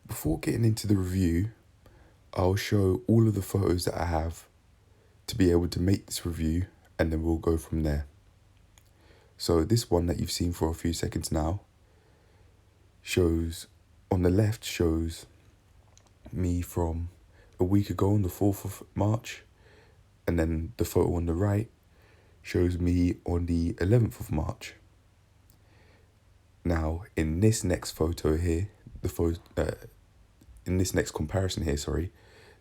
Before getting into the review, I'll show all of the photos that I have to be able to make this review, and then we'll go from there. So this one that you've seen for a few seconds now on the left shows me from a week ago on the 4th of March, and then the photo on the right shows me on the 11th of March. Now, in this next photo here, in this next comparison here,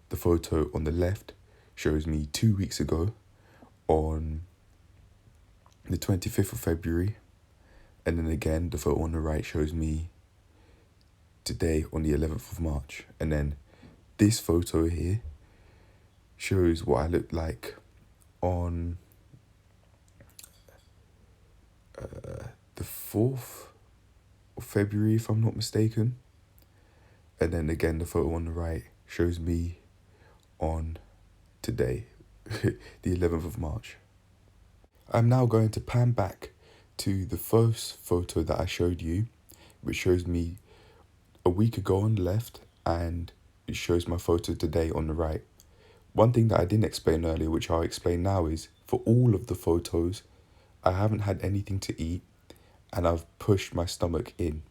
the photo on the left shows me 2 weeks ago on the 25th of February, and then again the photo on the right shows me today on the 11th of March, and then this photo here shows what I looked like on the 4th of February, if I'm not mistaken, and then again the photo on the right shows me on today, the 11th of March. I'm now going to pan back to the first photo that I showed you, which shows me a week ago on the left, and it shows my photo today on the right. One thing that I didn't explain earlier, which I'll explain now, is for all of the photos, I haven't had anything to eat, and I've pushed my stomach in.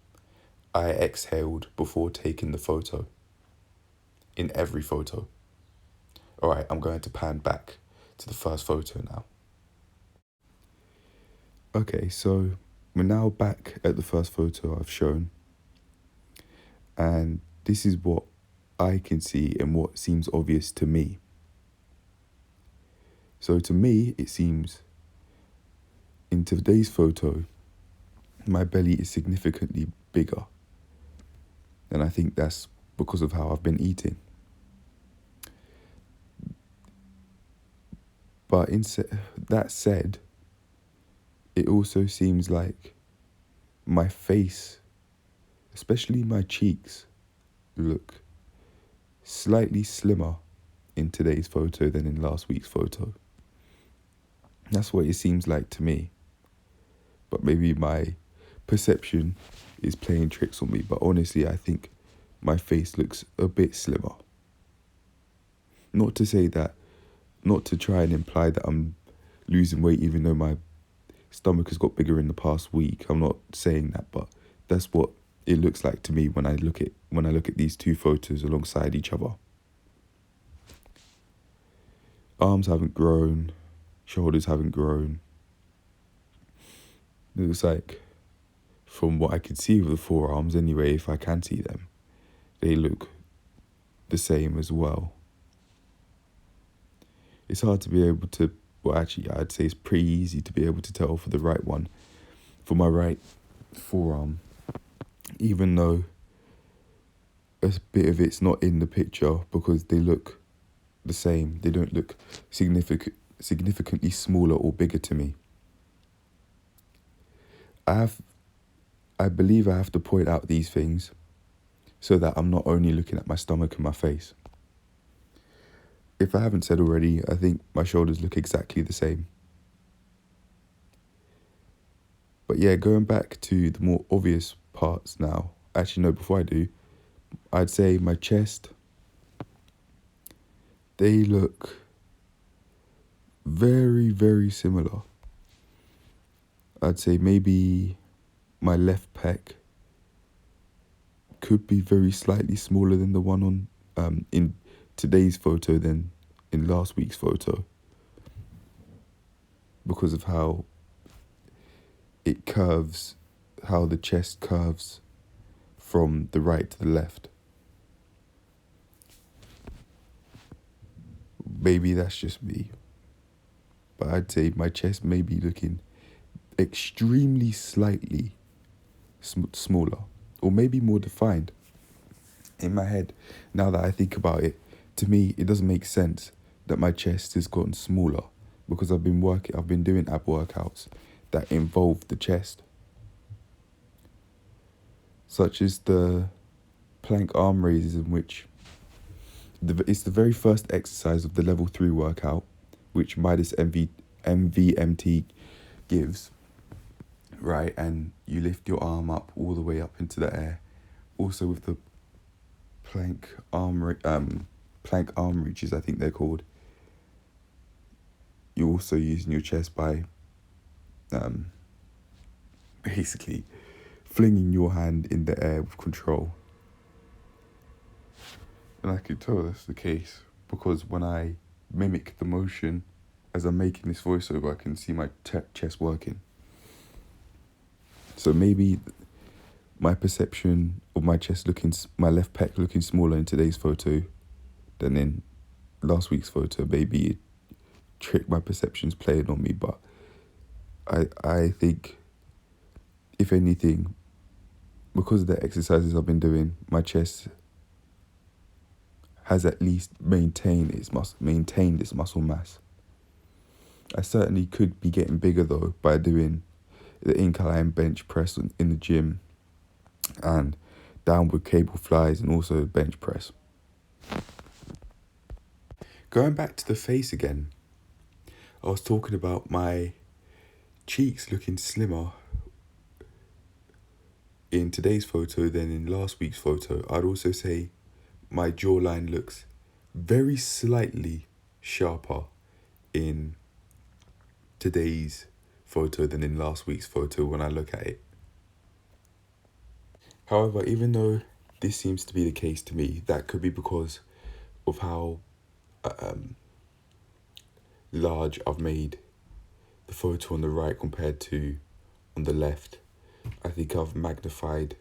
I exhaled before taking the photo. In every photo. Alright, I'm going to pan back to the first photo now. Okay, so we're now back at the first photo I've shown, and this is what I can see and what seems obvious to me. So to me, it seems in today's photo, my belly is significantly bigger, and I think that's because of how I've been eating. But that said, it also seems like my face, especially my cheeks, look slightly slimmer in today's photo than in last week's photo. That's what it seems like to me. But maybe my perception is playing tricks on me. But honestly, I think my face looks a bit slimmer. Not to try and imply that I'm losing weight, even though my stomach has got bigger in the past week. I'm not saying that, but that's what it looks like to me when I look at these two photos alongside each other. Arms haven't grown, shoulders haven't grown. It looks like, from what I can see of the forearms anyway, if I can see them, they look the same as well. It's hard to be able to, well actually I'd say it's pretty easy to be able to tell for the right one, for my right forearm, even though a bit of it's not in the picture because they look the same. They don't look significantly smaller or bigger to me. I believe I have to point out these things so that I'm not only looking at my stomach and my face. If I haven't said already, I think my shoulders look exactly the same. But yeah, going back to the more obvious parts now. Actually, no, before I do, I'd say my chest, they look very, very similar. I'd say maybe my left pec could be very slightly smaller than the one on in today's photo than in last week's photo, because of how it curves, how the chest curves from the right to the left. Maybe that's just me, but I'd say my chest may be looking extremely slightly smaller, or maybe more defined. In my head, now that I think about it, to me it doesn't make sense that my chest has gotten smaller, because I've been doing ab workouts that involve the chest, such as the plank arm raises, in which it's the very first exercise of the level 3 workout, which Midas MVMT gives, right? And you lift your arm up all the way up into the air, also with the plank plank arm reaches, I think they're called. You're also using your chest by basically flinging your hand in the air with control. And I could tell that's the case because when I mimic the motion as I'm making this voiceover, I can see my chest working. So maybe my perception of my chest my left pec looking smaller in today's photo than in last week's photo, maybe it tricked my perceptions playing on me, but I think, if anything, because of the exercises I've been doing, my chest has at least maintained its muscle mass. I certainly could be getting bigger though by doing the incline bench press in the gym and downward cable flies and also bench press. Going back to the face again, I was talking about my cheeks looking slimmer in today's photo than in last week's photo. I'd also say my jawline looks very slightly sharper in today's photo than in last week's photo when I look at it. However, even though this seems to be the case to me, that could be because of how large I've made the photo on the right compared to on the left. I think I've magnified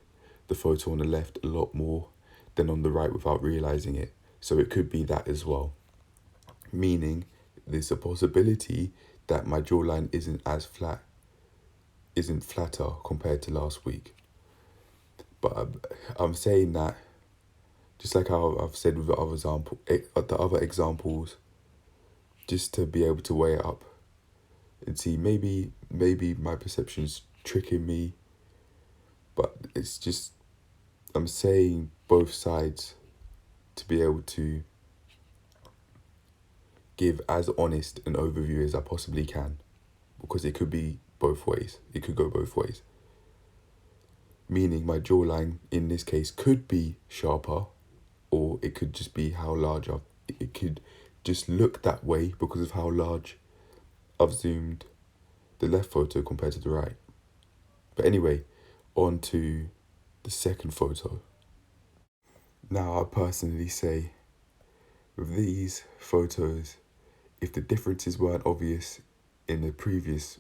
the photo on the left a lot more than on the right without realizing it. So it could be that as well. Meaning there's a possibility that my jawline isn't flatter compared to last week. But I'm saying that, just like how I've said with the other examples, just to be able to weigh it up and see maybe my perception's tricking me, but it's just, I'm saying both sides to be able to give as honest an overview as I possibly can, because it could be both ways. It could go both ways. Meaning my jawline in this case could be sharper, or it could just be how large it could just look that way because of how large I've zoomed the left photo compared to the right. But anyway, on to the second photo. Now I personally say, with these photos, if the differences weren't obvious in the previous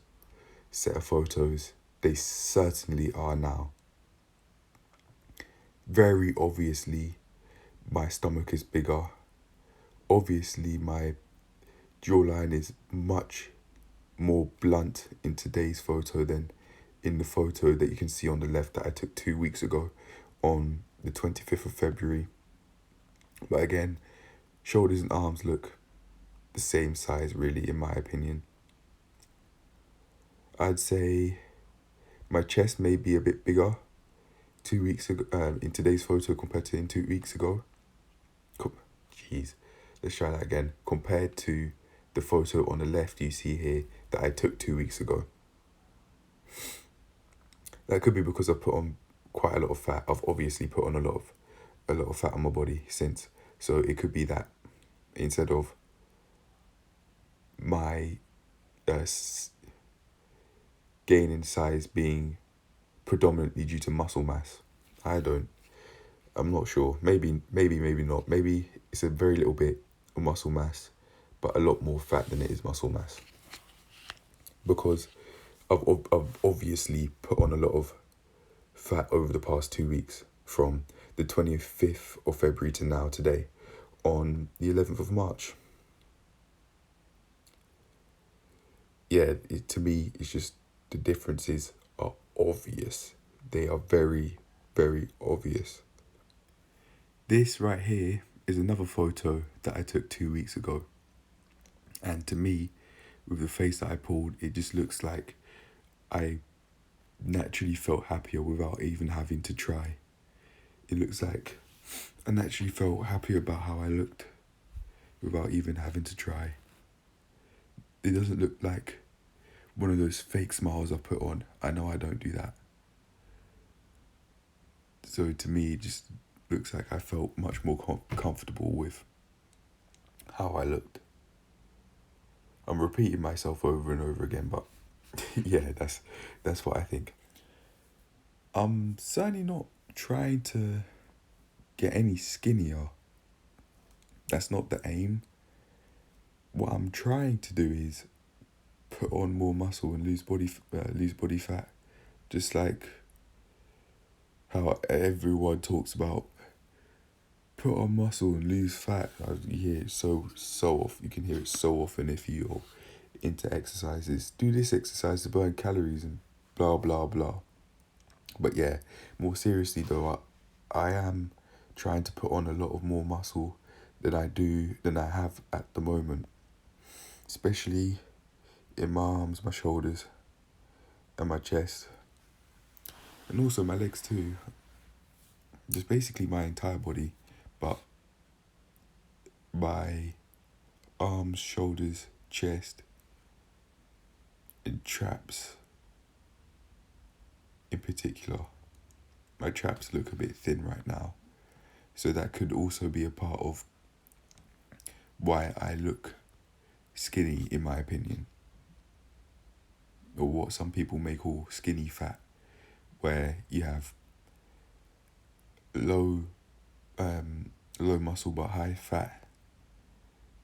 set of photos, they certainly are now. Very obviously, my stomach is bigger. Obviously, my jawline is much more blunt in today's photo than in the photo that you can see on the left that I took 2 weeks ago on the 25th of February. But again, shoulders and arms look the same size really, in my opinion. I'd say my chest may be a bit bigger 2 weeks ago in today's photo compared to in 2 weeks ago. Let's try that again. Compared to the photo on the left you see here that I took 2 weeks ago. That could be because I put on quite a lot of fat. I've obviously put on a lot of fat on my body since. So it could be that instead of my gain in size being predominantly due to muscle mass. I'm not sure. Maybe not. Maybe it's a very little bit of muscle mass, but a lot more fat than it is muscle mass. Because I've obviously put on a lot of fat over the past 2 weeks, from the 25th of February to now, today, on the 11th of March. Yeah, to me, it's just the differences are obvious. They are very, very obvious. This right here is another photo that I took 2 weeks ago. And to me, with the face that I pulled, it just looks like I naturally felt happier without even having to try. It looks like I naturally felt happier about how I looked without even having to try. It doesn't look like one of those fake smiles I put on. I know I don't do that. So to me, looks like I felt much more comfortable with how I looked. I'm repeating myself over and over again, but yeah, that's what I think. I'm certainly not trying to get any skinnier. That's not the aim. What I'm trying to do is put on more muscle and lose body fat, just like how everyone talks about put on muscle and lose fat. You hear it so often. You can hear it so often if you're into exercises. Do this exercise to burn calories and blah blah blah. But yeah, more seriously though, I am trying to put on a lot of more muscle than I have at the moment, especially in my arms, my shoulders, and my chest, and also my legs too. Just basically my entire body, but my arms, shoulders, chest, and traps in particular. My traps look a bit thin right now, so that could also be a part of why I look skinny, in my opinion, or what some people may call skinny fat, where you have low low muscle but high fat,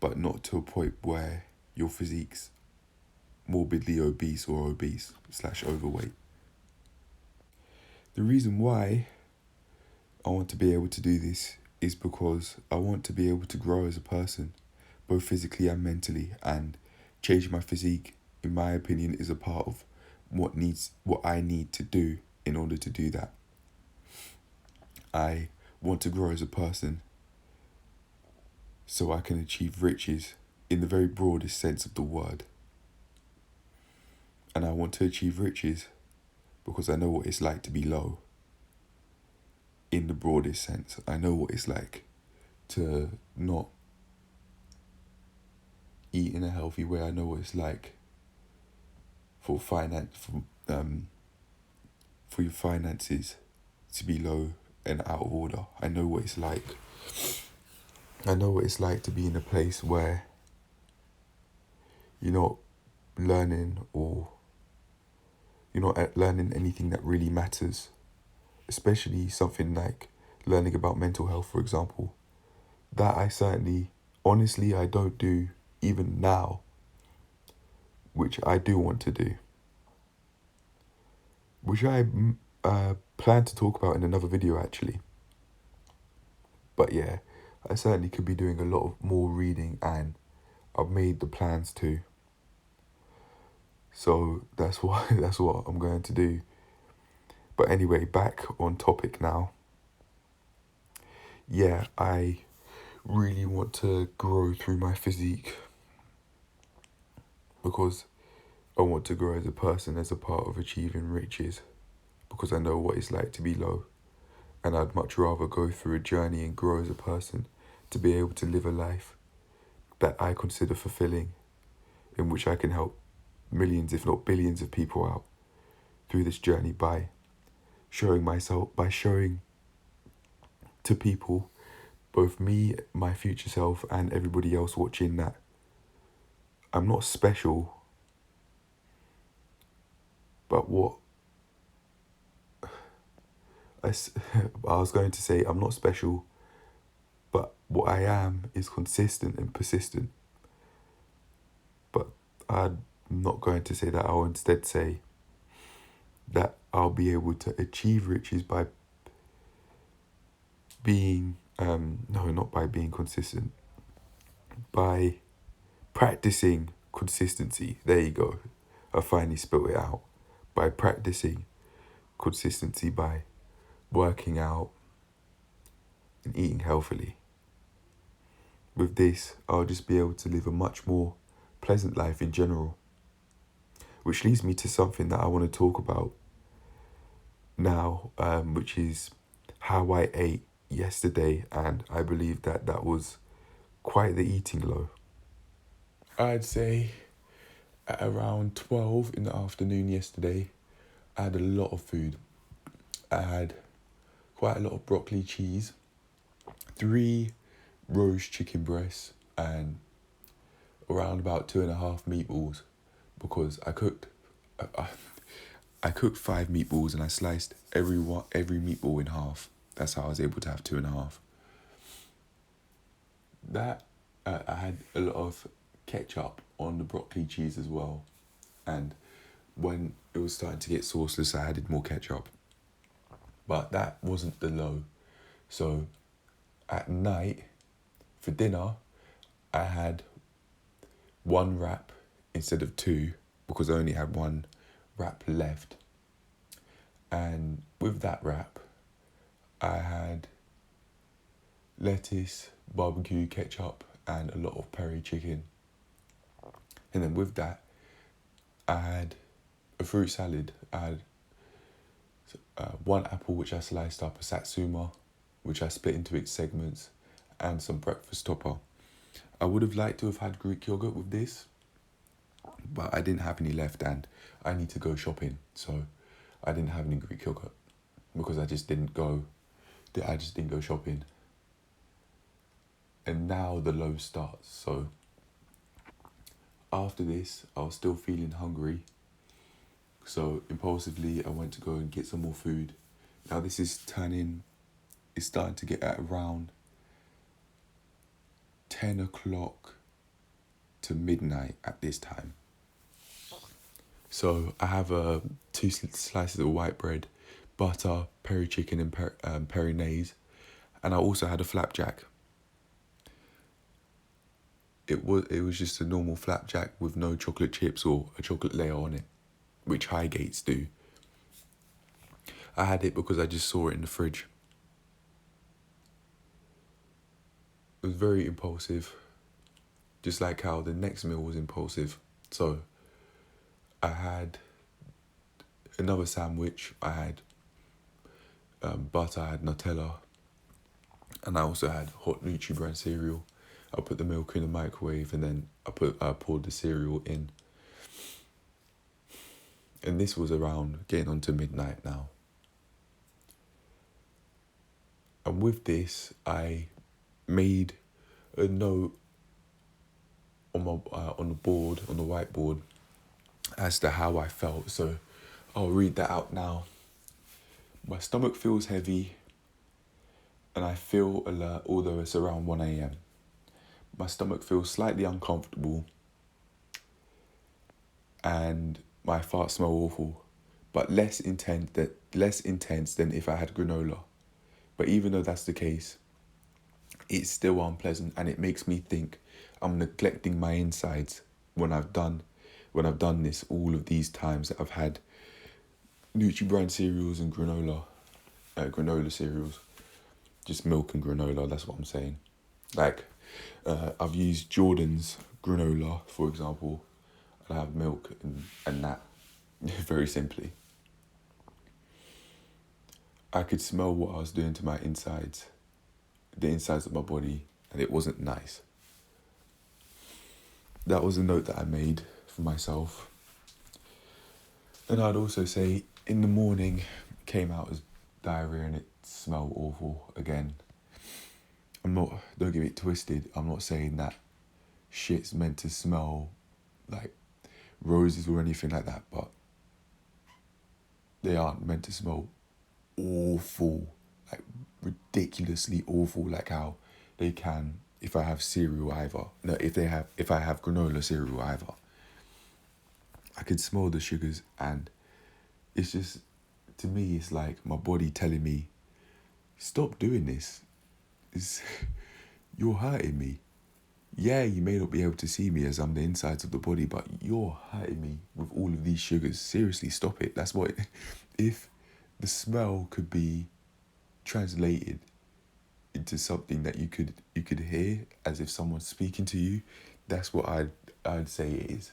but not to a point where your physique's morbidly obese or obese/overweight. The reason why I want to be able to do this is because I want to be able to grow as a person, both physically and mentally, and change my physique, in my opinion, is a part of what I need to do in order to do that. I want to grow as a person so I can achieve riches in the very broadest sense of the word. And I want to achieve riches because I know what it's like to be low. In the broadest sense, I know what it's like to not eat in a healthy way. I know what it's like for your finances to be low and out of order. I know what it's like. I know what it's like to be in a place where you're not learning or you're not learning anything that really matters, especially something like learning about mental health, for example. That honestly, I don't do even now, which I do want to do, which I plan to talk about in another video actually. But yeah, I certainly could be doing a lot of more reading, and I've made the plans to. So that's what I'm going to do. But anyway, back on topic now. Yeah, I really want to grow through my physique because I want to grow as a person, as a part of achieving riches, because I know what it's like to be low, and I'd much rather go through a journey and grow as a person to be able to live a life that I consider fulfilling, in which I can help millions, if not billions of people out through this journey by showing to people, both me, my future self, and everybody else watching, that I'm not special, but I was going to say I'm not special, but what I am is consistent and persistent. But I'm not going to say that. I'll instead say that I'll be able to achieve riches by being, not by being consistent, by practicing consistency. There you go. I finally spelled it out. By practicing consistency, by working out and eating healthily. With this, I'll just be able to live a much more pleasant life in general. Which leads me to something that I want to talk about now, which is how I ate yesterday, and I believe that was quite the eating low. I'd say at around 12 in the afternoon yesterday, I had a lot of food. I had quite a lot of broccoli cheese, 3 roast chicken breasts and around about 2.5 meatballs, because I cooked 5 meatballs and I sliced every meatball in half. That's how I was able to have 2.5. That I had a lot of ketchup on the broccoli cheese as well, and when it was starting to get sauceless, I added more ketchup. But that wasn't the low. So at night for dinner, I had 1 wrap instead of 2, because I only had 1 wrap left. And with that wrap, I had lettuce, barbecue, ketchup, and a lot of peri chicken. And then with that, I had a fruit salad. I had 1 apple, which I sliced up, a satsuma, which I split into its segments, and some breakfast topper. I would have liked to have had Greek yogurt with this, but I didn't have any left, and I need to go shopping, so I didn't have any Greek yogurt because I just didn't go shopping. And now the low starts. So after this, I was still feeling hungry, so impulsively I went to go and get some more food. Now this is it's starting to get at around 10 o'clock to midnight at this time. So I have 2 slices of white bread, butter, peri chicken, and peri-naise, and I also had a flapjack. It was just a normal flapjack with no chocolate chips or a chocolate layer on it, which Highgates do. I had it because I just saw it in the fridge. It was very impulsive, just like how the next meal was impulsive. So I had another sandwich. I had butter, I had Nutella, and I also had hot nutri bran cereal. I put the milk in the microwave and then I poured the cereal in. And this was around getting on to midnight now. And with this, I made a note on my on the whiteboard, as to how I felt. So I'll read that out now. My stomach feels heavy, and I feel alert, although it's around 1 a.m. My stomach feels slightly uncomfortable, and my farts smell awful, but less intense than if I had granola. But even though that's the case, it's still unpleasant, and it makes me think I'm neglecting my insides when I've done this all of these times that I've had nutri-bran cereals and granola cereals. Just milk and granola, that's what I'm saying. Like, I've used Jordan's granola, for example, and I have milk and that, very simply. I could smell what I was doing to my insides, the insides of my body, and it wasn't nice. That was a note that I made for myself. And I'd also say, in the morning, it came out as diarrhea and it smelled awful again. Don't get it twisted, I'm not saying that shit's meant to smell like roses or anything like that, but they aren't meant to smell awful, like ridiculously awful, like how they can if I have cereal either. No, if I have granola cereal either. I could smell the sugars, and it's just, to me, it's like my body telling me, stop doing this. You're hurting me. Yeah, you may not be able to see me as I'm the insides of the body, but you're hurting me with all of these sugars. Seriously, stop it. That's what, if the smell could be translated into something that you could hear as if someone's speaking to you, that's what I'd say it is.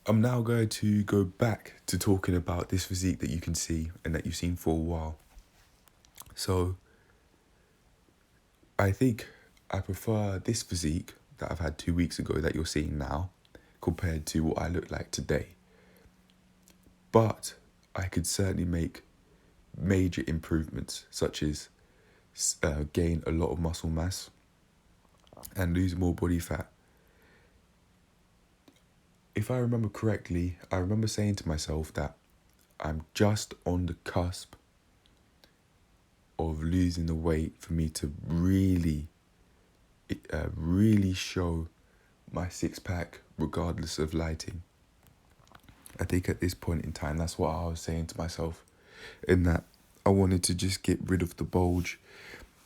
I'm now going to go back to talking about this physique that you can see and that you've seen for a while. So I think I prefer this physique that I've had 2 weeks ago that you're seeing now compared to what I look like today. But I could certainly make major improvements, such as gain a lot of muscle mass and lose more body fat. If I remember correctly, I remember saying to myself that I'm just on the cusp of losing the weight for me to really show my six pack regardless of lighting. I think at this point in time, that's what I was saying to myself, in that I wanted to just get rid of the bulge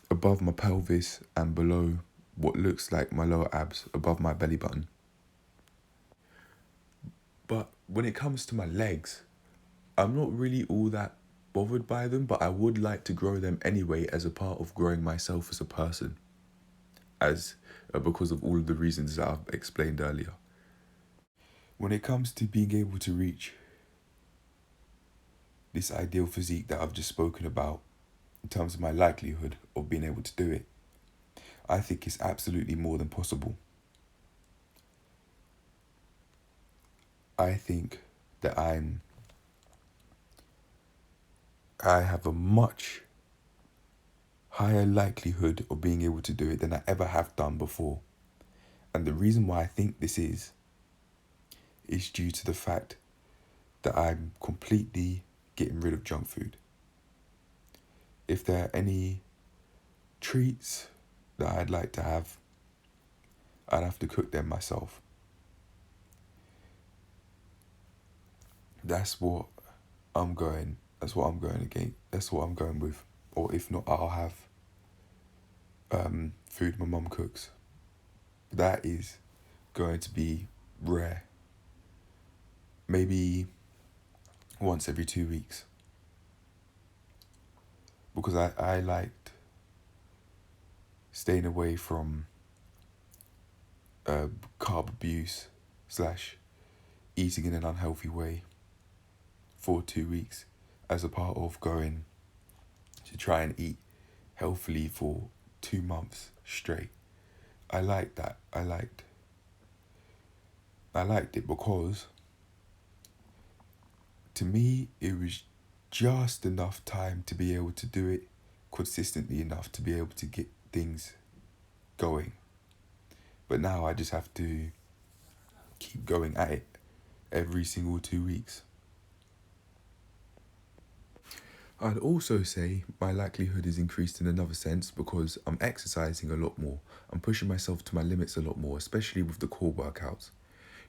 above my pelvis and below what looks like my lower abs above my belly button. But when it comes to my legs, I'm not really all that bothered by them, but I would like to grow them anyway as a part of growing myself as a person, because of all of the reasons that I've explained earlier. When it comes to being able to reach this ideal physique that I've just spoken about, in terms of my likelihood of being able to do it, I think it's absolutely more than possible. I think that I have a much higher likelihood of being able to do it than I ever have done before. And the reason why I think this is due to the fact that I'm completely getting rid of junk food. If there are any treats that I'd like to have, I'd have to cook them myself. That's what I'm going again. That's what I'm going with. Or if not, I'll have food my mum cooks. That is going to be rare. Maybe once every 2 weeks. Because I liked staying away from carb abuse / eating in an unhealthy way for 2 weeks as a part of going to try and eat healthily for 2 months straight. I liked that. I liked it because to me it was just enough time to be able to do it consistently enough to be able to get things going. But now I just have to keep going at it every single 2 weeks. I'd also say my likelihood is increased in another sense because I'm exercising a lot more. I'm pushing myself to my limits a lot more, especially with the core workouts.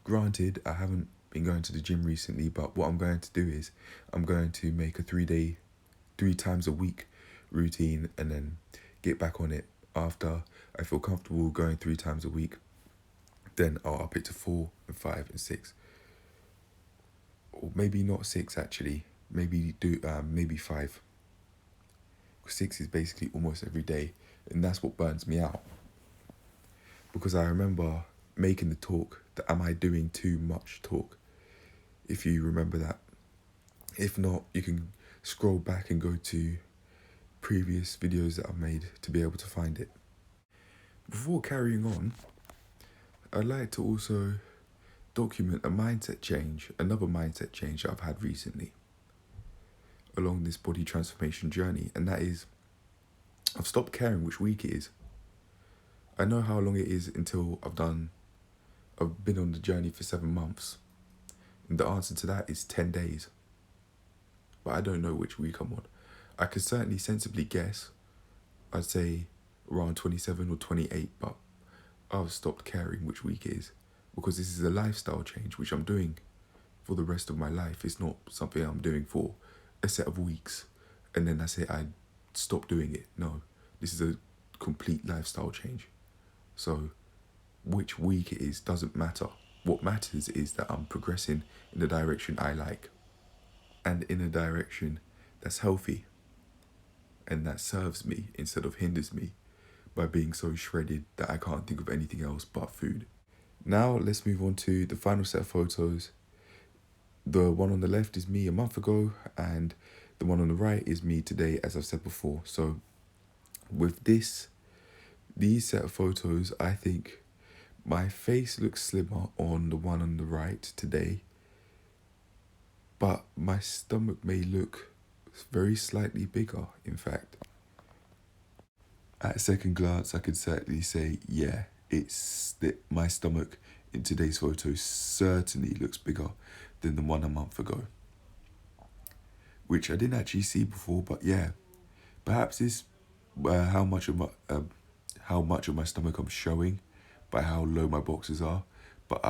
Granted, I haven't been going to the gym recently, but what I'm going to do is I'm going to make a 3 times a week routine and then get back on it after I feel comfortable going 3 times a week. Then I'll up it to 4 and 5 and 6. Or maybe not 6 actually. Maybe 5. 6 is basically almost every day, and that's what burns me out. Because I remember making the talk, the am I doing too much talk, if you remember that. If not, you can scroll back and go to previous videos that I've made to be able to find it. Before carrying on, I'd like to also document another mindset change that I've had recently along this body transformation journey, and that is I've stopped caring which week it is. I know how long it is until I've been on the journey for 7 months, and the answer to that is 10 days. But I don't know which week I'm on. I could certainly sensibly guess, I'd say around 27 or 28, but I've stopped caring which week it is because this is a lifestyle change which I'm doing for the rest of my life. It's not something I'm doing for a set of weeks and then I say I stop doing it. No, this is a complete lifestyle change. So which week it is doesn't matter. What matters is that I'm progressing in the direction I like and in a direction that's healthy and that serves me instead of hinders me by being so shredded that I can't think of anything else but food. Now let's move on to the final set of photos. The one on the left is me a month ago and the one on the right is me today, as I've said before. So with these set of photos, I think my face looks slimmer on the one on the right today, but my stomach may look very slightly bigger, in fact. At second glance, I could certainly say, yeah, it's that my stomach in today's photo certainly looks bigger than the one a month ago, which I didn't actually see before. But yeah, perhaps it's how much of my stomach I'm showing by how low my boxes are. But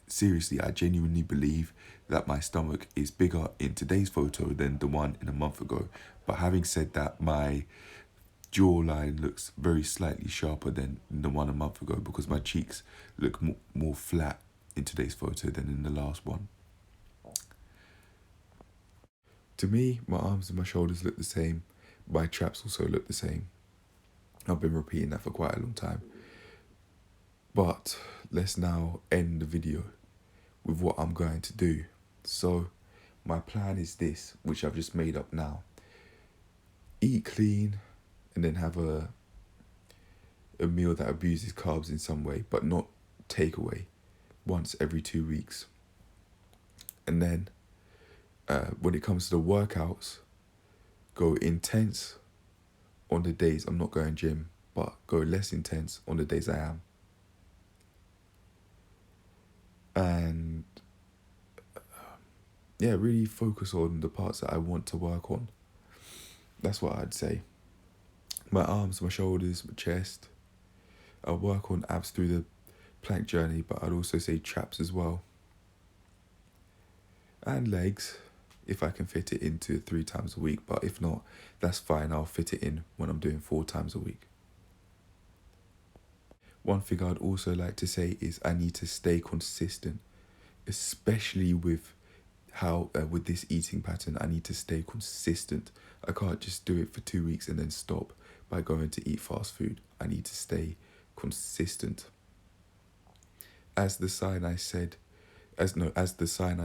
seriously, I genuinely believe that my stomach is bigger in today's photo than the one in a month ago. But having said that, my jawline looks very slightly sharper than the one a month ago because my cheeks look more flat in today's photo than in the last one. To me, my arms and my shoulders look the same. My traps also look the same. I've been repeating that for quite a long time. But let's now end the video with what I'm going to do. So my plan is this, which I've just made up now. Eat clean and then have a meal that abuses carbs in some way, but not takeaway, once every 2 weeks. And then when it comes to the workouts, go intense on the days I'm not going gym, but go less intense on the days I am. And yeah, really focus on the parts that I want to work on. That's what I'd say. My arms, my shoulders, my chest. I'll work on abs through the plank journey, but I'd also say traps as well. And legs, if I can fit it into 3 times a week. But if not, that's fine. I'll fit it in when I'm doing 4 times a week. One thing I'd also like to say is I need to stay consistent, especially with with this eating pattern. I need to stay consistent. I can't just do it for 2 weeks and then stop by going to eat fast food. I need to stay consistent. As the sign I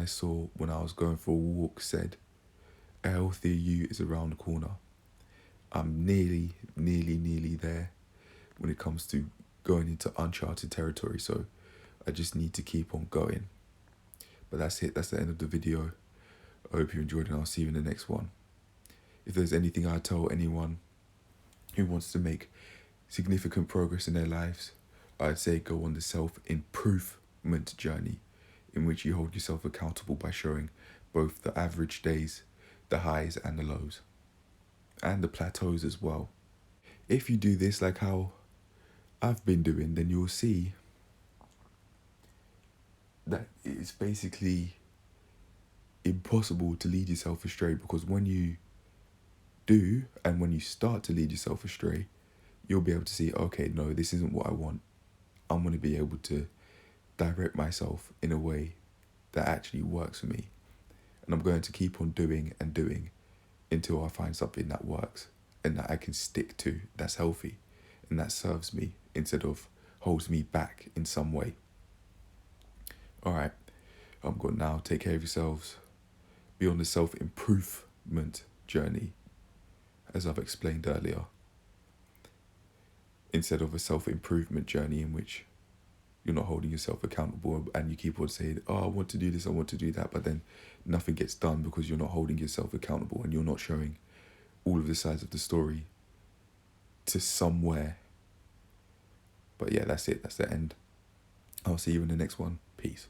saw when I was going for a walk said, a healthier you is around the corner. I'm nearly there when it comes to going into uncharted territory, so I just need to keep on going. But that's it, that's the end of the video. I hope you enjoyed, and I'll see you in the next one. If there's anything I tell anyone who wants to make significant progress in their lives, I'd say go on the self-improvement journey, in which you hold yourself accountable by showing both the average days, the highs and the lows, and the plateaus as well. If you do this like how I've been doing, then you'll see that it's basically impossible to lead yourself astray, because when you do, and when you start to lead yourself astray, you'll be able to see, okay, no, this isn't what I want. I'm going to be able to direct myself in a way that actually works for me. And I'm going to keep on doing and doing until I find something that works and that I can stick to, that's healthy and that serves me instead of holds me back in some way. All right, I'm going now. Take care of yourselves. Be on the self-improvement journey, as I've explained earlier, instead of a self-improvement journey in which you're not holding yourself accountable and you keep on saying, oh, I want to do this, I want to do that, but then nothing gets done because you're not holding yourself accountable and you're not showing all of the sides of the story to somewhere. But yeah, that's it. That's the end. I'll see you in the next one. Peace.